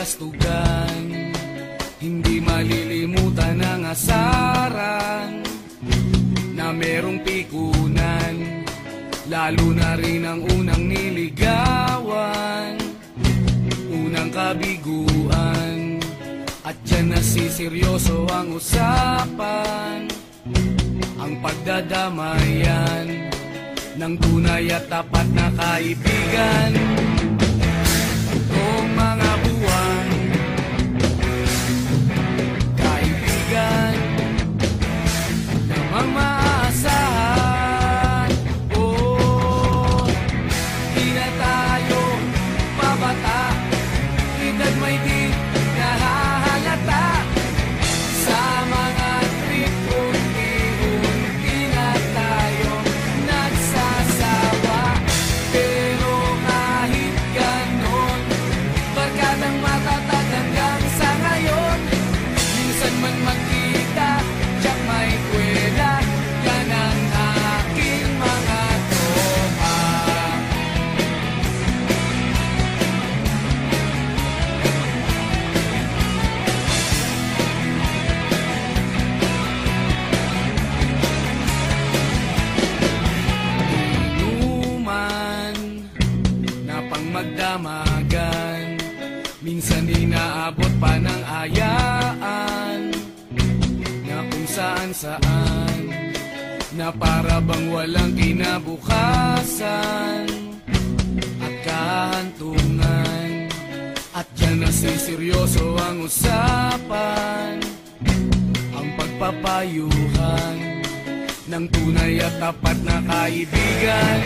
kastugan, hindi malilimutan ang asaran na merong pikunan, lalo na rin ang unang niligawan, unang kabiguan. At dyan nasiseryoso ang usapan, ang pagdadamayan ng tunay at tapat na kaibigan. Noong mga buwan, kaibigan namang maaasahan. Oh, di na tayo pabata, edad may di nahahalata. Sa mga trip, unti-unti na tayo nagsasawa. Pero kahit ganon, barkadang matatag hanggang sa ngayon. Minsan man magkita, tiyak may kwela, yan ang aking mga tropa. Inuman na pang magdamagan, minsan inaabot pa ng ayaan, na kung saan-saan, na para bang walang kinabukasan at kahantungan. At dyan nasiseryoso ang usapan, ang pagpapayuhan ng tunay at tapat na kaibigan.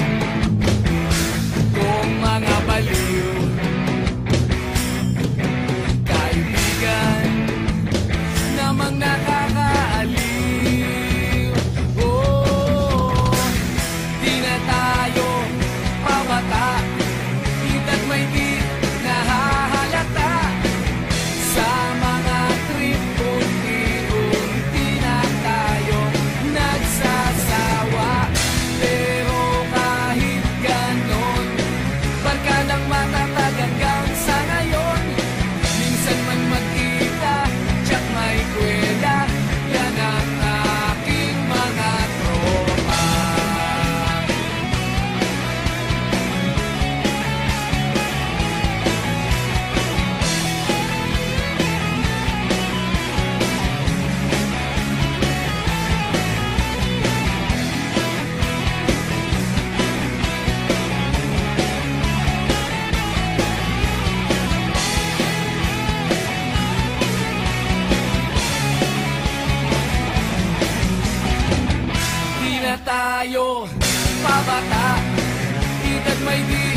Kung mga baliw, kaibigan namang nakakaaliw. Oh, di na tayo pabata, edad may di nahahalata. Sa mga trip, unti-unti na tayo nagsasawa. Pero kahit ganon, barkadang matatag hanggang sa ngayon. Minsan man magkita, tiyak may kwela, yan ang aking mga tropa. Di na tayo pabata, edad may di